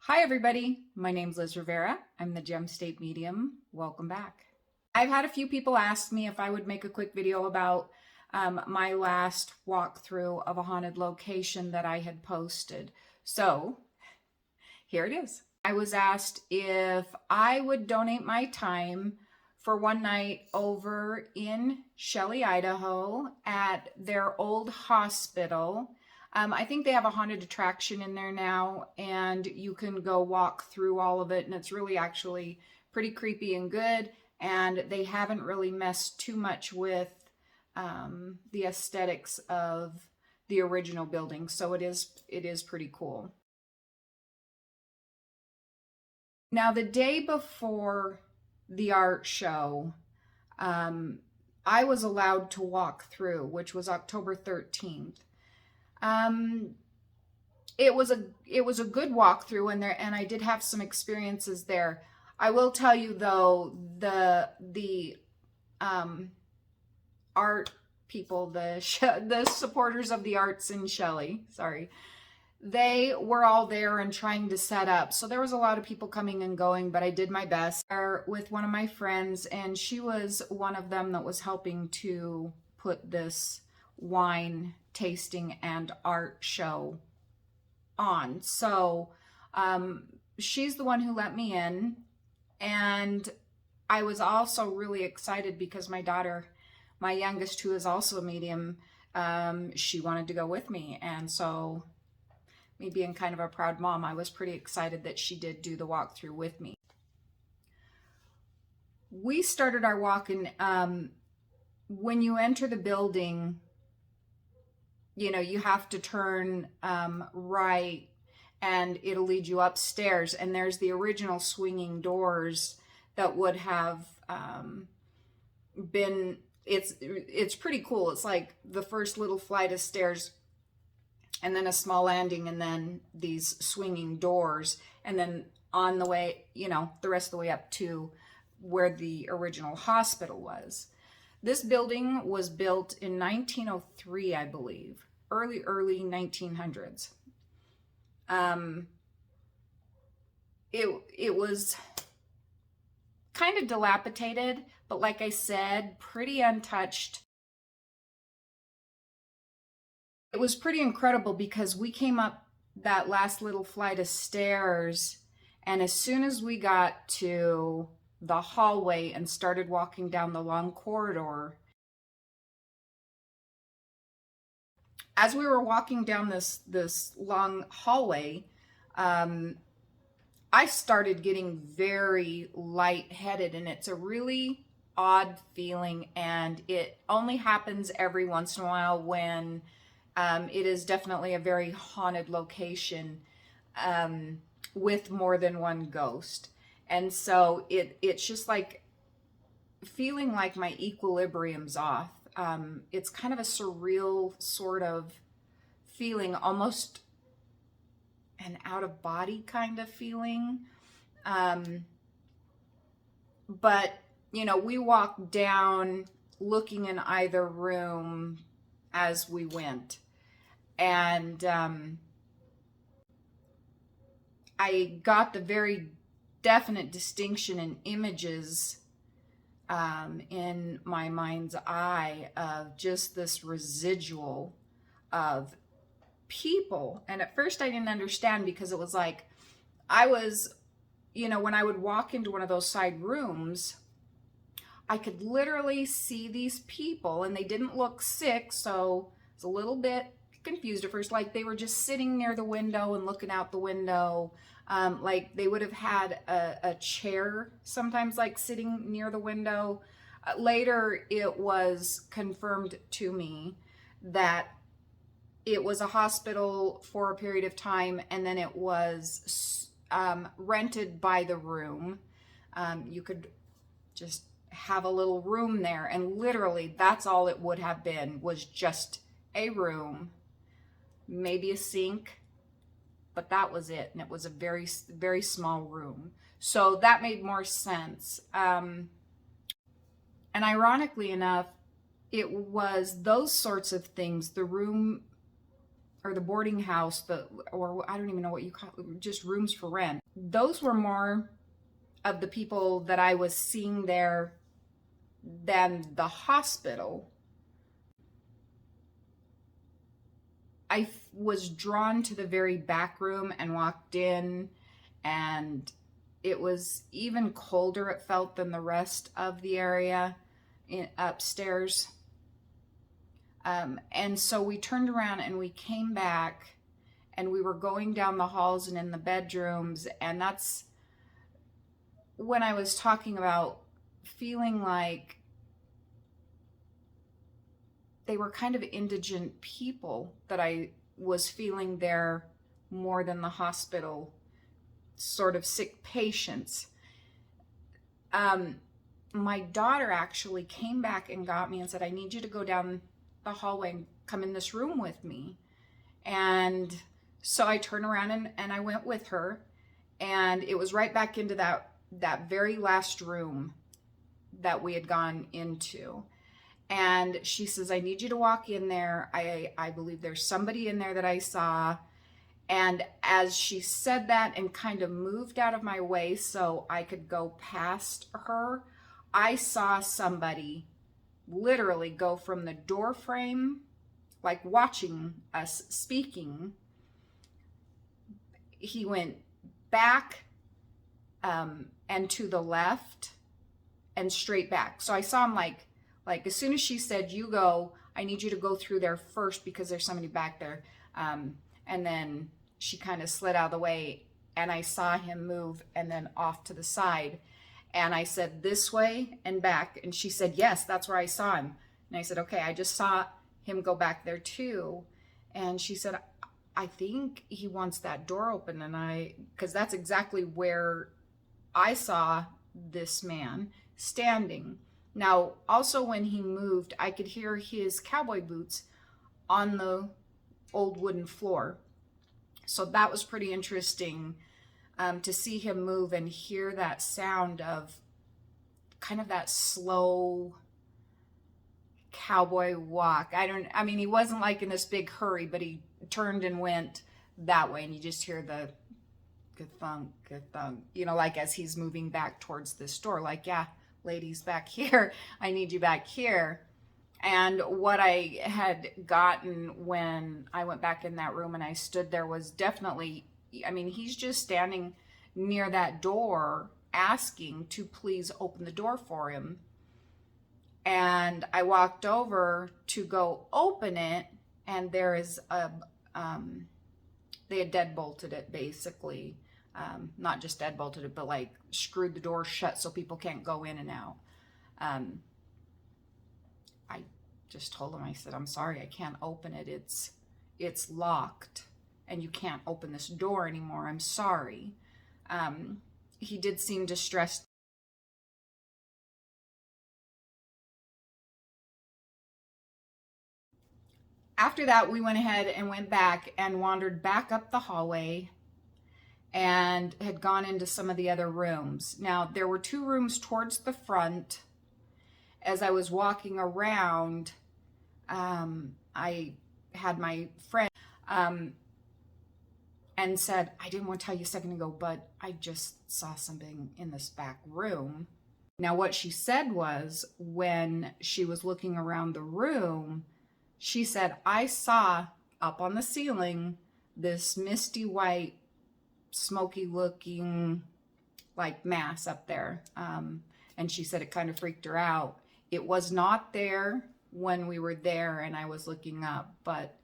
Hi, everybody. My name's Liz Rivera. I'm the Gem State Medium. Welcome back. I've had a few people ask me if I would make a quick video about my last walkthrough of a haunted location that I had posted. So here it is. I was asked if I would donate my time for one night over in Shelley, Idaho at their old hospital. I think they have a haunted attraction in there now, and you can go walk through all of it, and it's really actually pretty creepy and good, and they haven't really messed too much with the aesthetics of the original building, so it is pretty cool. Now, the day before the art show, I was allowed to walk through, which was October 13th. It was a good walkthrough in there, and I did have some experiences there. I will tell you though, the art people, the supporters of the arts in Shelley, sorry, they were all there and trying to set up. So there was a lot of people coming and going, but I did my best with one of my friends, and she was one of them that was helping to put this wine tasting and art show on. So she's the one who let me in, and I was also really excited because my daughter, my youngest, who is also a medium, she wanted to go with me, and so me being kind of a proud mom, I was pretty excited that she did do the walkthrough with me. We started our walk, and when you enter the building, you know, you have to turn right, and it'll lead you upstairs, and there's the original swinging doors that would have been, it's pretty cool. It's like the first little flight of stairs, and then a small landing, and then these swinging doors, and then on the way, you know, the rest of the way up to where the original hospital was. This building was built in 1903, I believe, early 1900s. It was kind of dilapidated, but like I said, pretty untouched. It was pretty incredible because we came up that last little flight of stairs, and as soon as we got to the hallway and started walking down the long corridor, as we were walking down this long hallway, I started getting very lightheaded, and it's a really odd feeling, and it only happens every once in a while when it is definitely a very haunted location with more than one ghost. And so it's just like feeling like my equilibrium's off. It's kind of a surreal sort of feeling, almost an out of body kind of feeling. But, you know, we walked down looking in either room as we went. And I got the very definite distinction in images in my mind's eye of just this residual of people. And at first I didn't understand, because it was like I was, you know, when I would walk into one of those side rooms, I could literally see these people, and they didn't look sick, so it's a little bit confused at first. Like they were just sitting near the window and looking out the window. Like they would have had a chair sometimes, like sitting near the window. Later, it was confirmed to me that it was a hospital for a period of time, and then it was rented by the room. You could just have a little room there, and literally that's all it would have been, was just a room, maybe a sink, but that was it. And it was a very, very small room. So that made more sense. And ironically enough, it was those sorts of things, the room, or the boarding house, or I don't even know what you call it, just rooms for rent. Those were more of the people that I was seeing there than the hospital. I was drawn to the very back room and walked in, and it was even colder, it felt, than the rest of the area upstairs. And so we turned around and we came back, and we were going down the halls and in the bedrooms. And that's when I was talking about feeling like they were kind of indigent people, that I was feeling there more than the hospital, sort of sick patients. My daughter actually came back and got me and said, I need you to go down the hallway and come in this room with me. And so I turned around and I went with her, and it was right back into that very last room that we had gone into. And she says, I need you to walk in there. I believe there's somebody in there that I saw. And as she said that and kind of moved out of my way so I could go past her, I saw somebody literally go from the door frame, like watching us speaking. He went back and to the left and straight back. So I saw him like as soon as she said, you go, I need you to go through there first because there's somebody back there. And then she kind of slid out of the way, and I saw him move and then off to the side. And I said, this way and back. And she said, yes, that's where I saw him. And I said, okay, I just saw him go back there too. And she said, I think he wants that door open. And because that's exactly where I saw this man standing. Now, also when he moved, I could hear his cowboy boots on the old wooden floor. So that was pretty interesting to see him move and hear that sound of kind of that slow cowboy walk. I mean, he wasn't like in this big hurry, but he turned and went that way, and you just hear the good thunk, like as he's moving back towards this door, like, yeah, ladies, back here, I need you back here. And what I had gotten when I went back in that room and I stood there was definitely, I mean, he's just standing near that door asking to please open the door for him. And I walked over to go open it, and there is they had deadbolted it basically. Not just deadbolted it, but like screwed the door shut so people can't go in and out. I just told him, I said, I'm sorry, I can't open it. It's locked and you can't open this door anymore. I'm sorry. He did seem distressed. After that, we went ahead and went back and wandered back up the hallway and had gone into some of the other rooms. Now, there were two rooms towards the front. As I was walking around, I had my friend and said, I didn't want to tell you a second ago, but I just saw something in this back room. Now, what she said was, when she was looking around the room, she said, I saw up on the ceiling this misty white, smoky looking like mass up there. And she said it kind of freaked her out. It was not there when we were there and I was looking up, but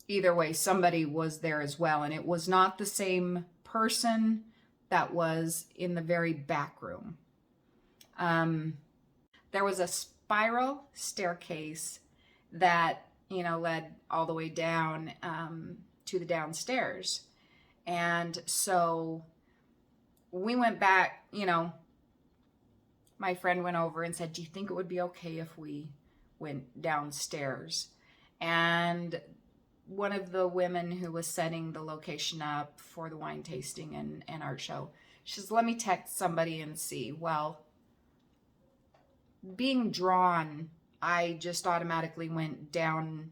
either way, somebody was there as well. And it was not the same person that was in the very back room. There was a spiral staircase that, led all the way down to the downstairs. And so we went back, my friend went over and said, do you think it would be okay if we went downstairs? And one of the women who was setting the location up for the wine tasting and art show, she says, let me text somebody and see. Well, being drawn, I just automatically went down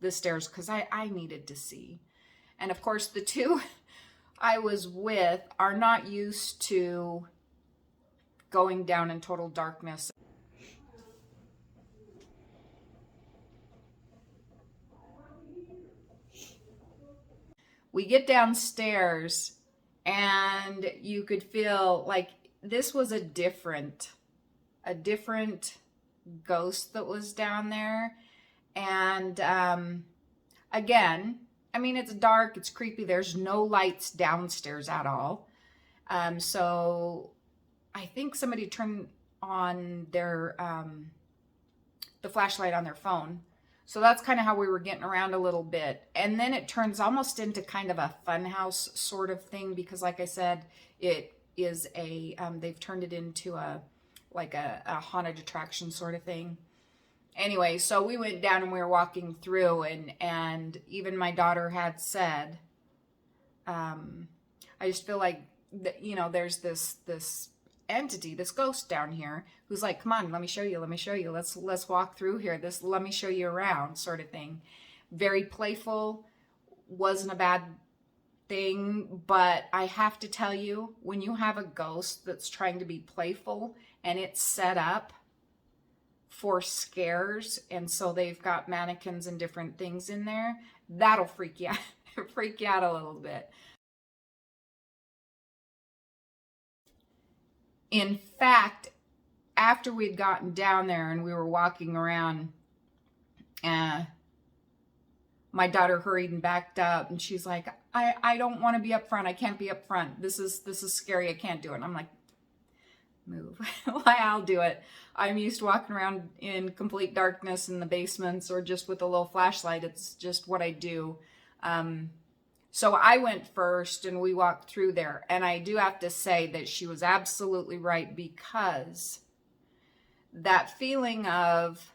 the stairs because I needed to see. And of course, the two I was with are not used to going down in total darkness. We get downstairs and you could feel like this was a different ghost that was down there. And again, I mean, it's dark, it's creepy. There's no lights downstairs at all. So I think somebody turned on their the flashlight on their phone. So that's kind of how we were getting around a little bit. And then it turns almost into kind of a funhouse sort of thing because, like I said, it is a, they've turned it into a haunted attraction sort of thing. Anyway, so we went down and we were walking through and even my daughter had said, I just feel like, you know, there's this entity, this ghost down here who's like, come on, let me show you, let's walk through here, let me show you around sort of thing. Very playful, wasn't a bad thing, but I have to tell you, when you have a ghost that's trying to be playful and it's set up for scares, and so they've got mannequins and different things in there, that'll freak you out, freak you out a little bit. In fact, after we'd gotten down there and we were walking around, my daughter hurried and backed up and she's like, I don't want to be up front. I can't be up front. This is scary. I can't do it. And I'm like, move. I'll do it. I'm used to walking around in complete darkness in the basements or just with a little flashlight. It's just what I do. So I went first and we walked through there. And I do have to say that she was absolutely right, because that feeling of,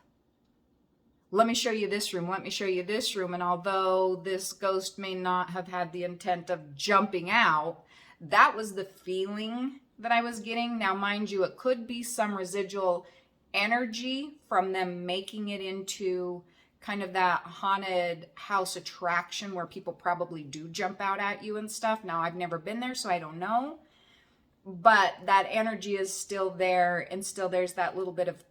let me show you this room, let me show you this room. And although this ghost may not have had the intent of jumping out, that was the feeling that I was getting. Now, mind you, it could be some residual energy from them making it into kind of that haunted house attraction where people probably do jump out at you and stuff. Now, I've never been there, so I don't know. But that energy is still there, and still there's that little bit of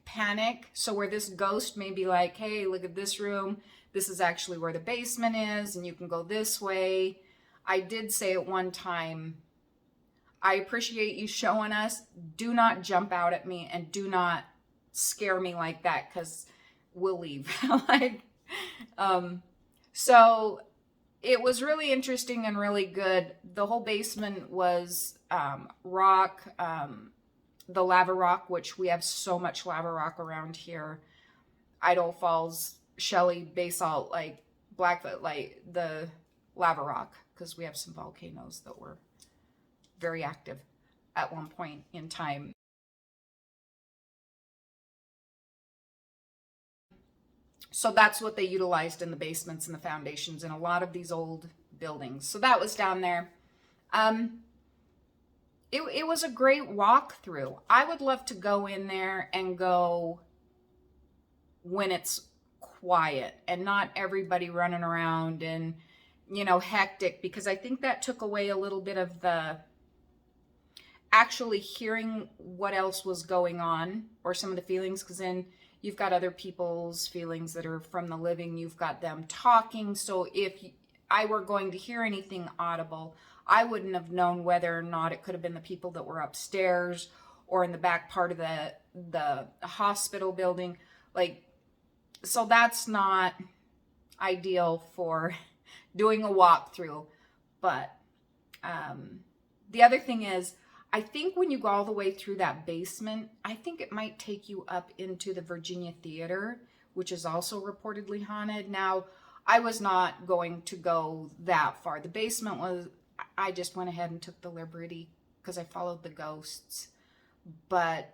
panic. So where this ghost may be like, hey, look at this room. This is actually where the basement is, and you can go this way. I did say at one time, I appreciate you showing us. Do not jump out at me and do not scare me like that, because we'll leave. So it was really interesting and really good. The whole basement was rock, the lava rock, which we have so much lava rock around here. Idaho Falls, Shelley, basalt, like Blackfoot, like the lava rock, because we have some volcanoes that were very active at one point in time. So that's what they utilized in the basements and the foundations in a lot of these old buildings. So that was down there. It was a great walkthrough. I would love to go in there and go when it's quiet and not everybody running around and, you know, hectic, because I think that took away a little bit of the actually hearing what else was going on, or some of the feelings, because then you've got other people's feelings that are from the living. You've got them talking. So if I were going to hear anything audible, I wouldn't have known whether or not it could have been the people that were upstairs or in the back part of the hospital building. Like, so that's not ideal for doing a walkthrough. But the other thing is, I think when you go all the way through that basement, I think it might take you up into the Virginia Theater, which is also reportedly haunted. Now, I was not going to go that far. The basement was, I just went ahead and took the liberty because I followed the ghosts. But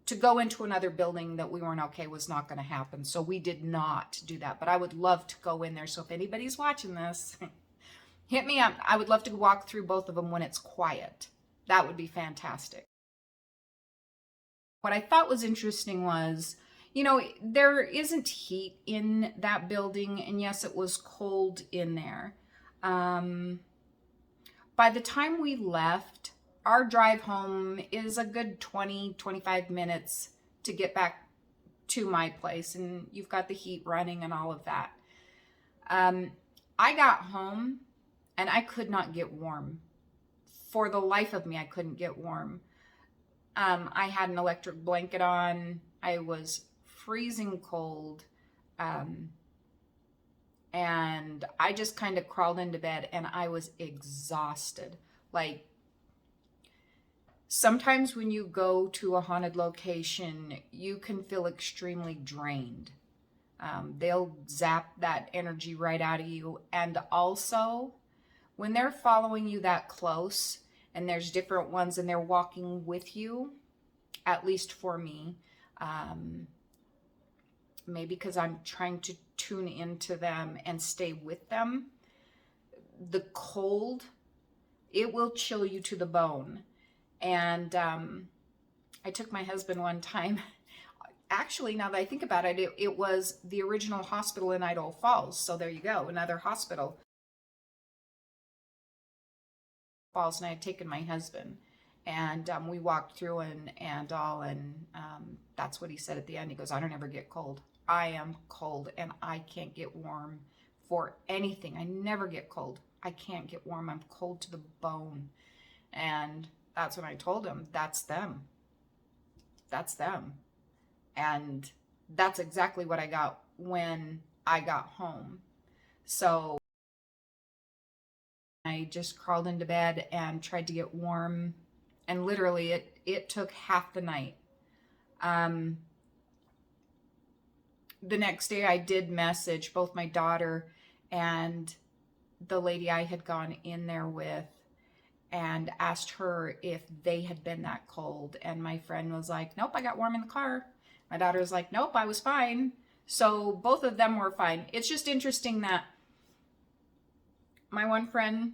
to go into another building that we weren't okay was not going to happen. So we did not do that. But I would love to go in there. So if anybody's watching this, hit me up. I would love to walk through both of them when it's quiet. That would be fantastic. What I thought was interesting was, You know, there isn't heat in that building, and yes, it was cold in there. Um, by the time we left, our drive home is a good 20-25 minutes to get back to my place, and you've got the heat running and all of that. Um, I got home and I could not get warm. For the life of me, I couldn't get warm. I had an electric blanket on. I was freezing cold. Um, and I just kind of crawled into bed and I was exhausted. Like, sometimes when you go to a haunted location, you can feel extremely drained. They'll zap that energy right out of you. And also, when they're following you that close and there's different ones and they're walking with you, at least for me, maybe because I'm trying to tune into them and stay with them, the cold, it will chill you to the bone. And I took my husband one time. Actually, now that I think about it, it was the original hospital in Idaho Falls. So there you go, another hospital. Falls, and I had taken my husband. And we walked through and all, and that's what he said at the end. He goes, I don't ever get cold. I am cold, and I can't get warm for anything. I never get cold. I can't get warm. I'm cold to the bone. And that's when I told him, that's them. That's them. And that's exactly what I got when I got home. So I just crawled into bed and tried to get warm. And literally it took half the night. The next day I did message both my daughter and the lady I had gone in there with and asked her if they had been that cold. And my friend was like, nope, I got warm in the car. My daughter was like, nope, I was fine. So both of them were fine. It's just interesting that my one friend,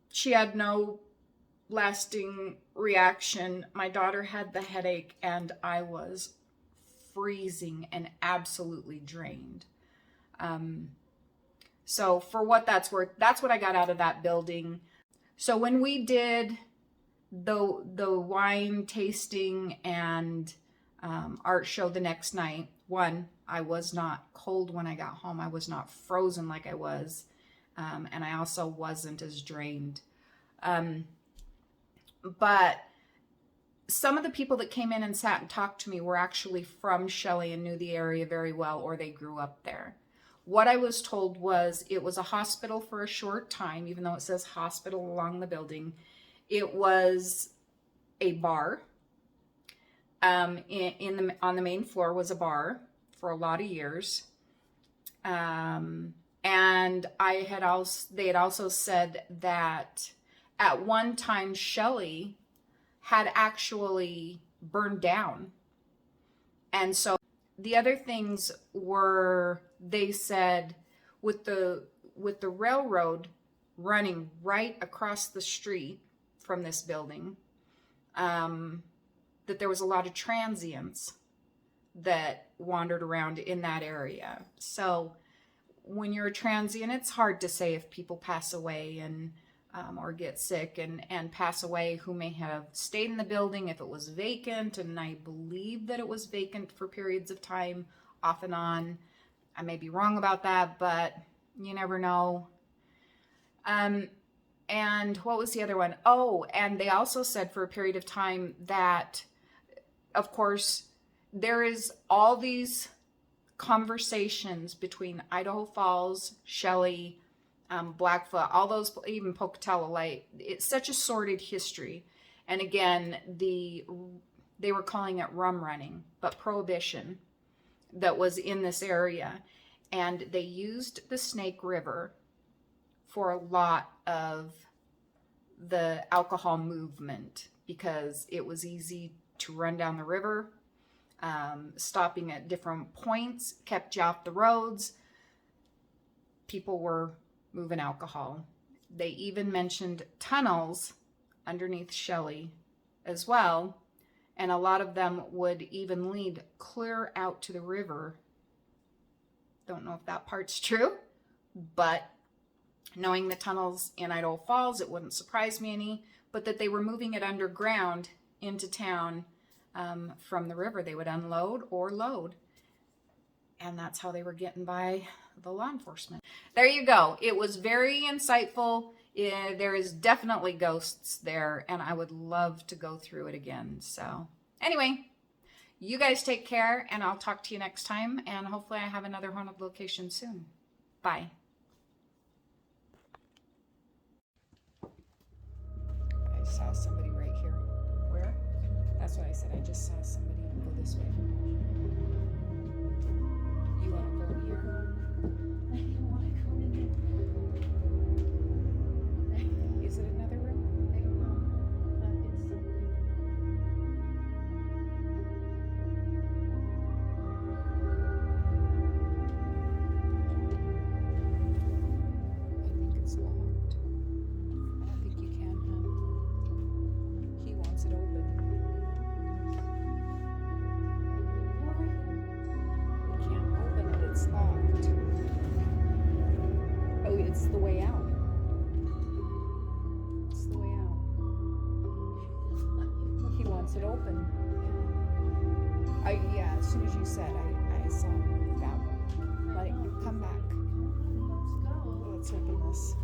she had no lasting reaction. My daughter had the headache and I was freezing and absolutely drained. So for what that's worth, that's what I got out of that building. So when we did the wine tasting and art show the next night, one, I was not cold when I got home. I was not frozen like I was. And I also wasn't as drained. But some of the people that came in and sat and talked to me were actually from Shelley and knew the area very well, or they grew up there. What I was told was it was a hospital for a short time, even though it says hospital along the building. It was a bar. On the main floor was a bar for a lot of years. And they had also said that at one time Shelley had actually burned down. And so the other things were, they said with the railroad running right across the street from this building, that there was a lot of transients that wandered around in that area. So when you're a transient, it's hard to say if people pass away and or get sick and pass away who may have stayed in the building if it was vacant. And I believe that it was vacant for periods of time off and on. I may be wrong about that, but you never know. And what was the other one? Oh, and they also said for a period of time that, of course, there is all these conversations between Idaho Falls, Shelley, Blackfoot, all those, even Pocatello. Like, it's such a sordid history. And again, they were calling it rum running, but prohibition that was in this area. And they used the Snake River for a lot of the alcohol movement because it was easy to run down the river. Stopping at different points kept you off the roads. People were moving alcohol. They even mentioned tunnels underneath Shelley as well, And a lot of them would even lead clear out to the river. Don't know if that part's true, but knowing the tunnels in Idaho Falls, it wouldn't surprise me any, but that they were moving it underground into town from the river. They would unload or load, and that's how they were getting by the law enforcement. There you go. It was very insightful. There is definitely ghosts there, and I would love to go through it again. So anyway, you guys take care, and I'll talk to you next time, and hopefully I have another haunted location soon. Bye. I saw somebody right here. Where? That's what I said. I just saw somebody go this way. You want to go here? I don't want to go in there. Is it another room? I don't know, but it's something. I think it's locked. I don't think you can, hon. He wants it open. We can't open it, it's locked. Oh, it's the way out. It's the way out. He wants it open. Yeah, as soon as you said, I saw that one. Like, come back. Let's open this.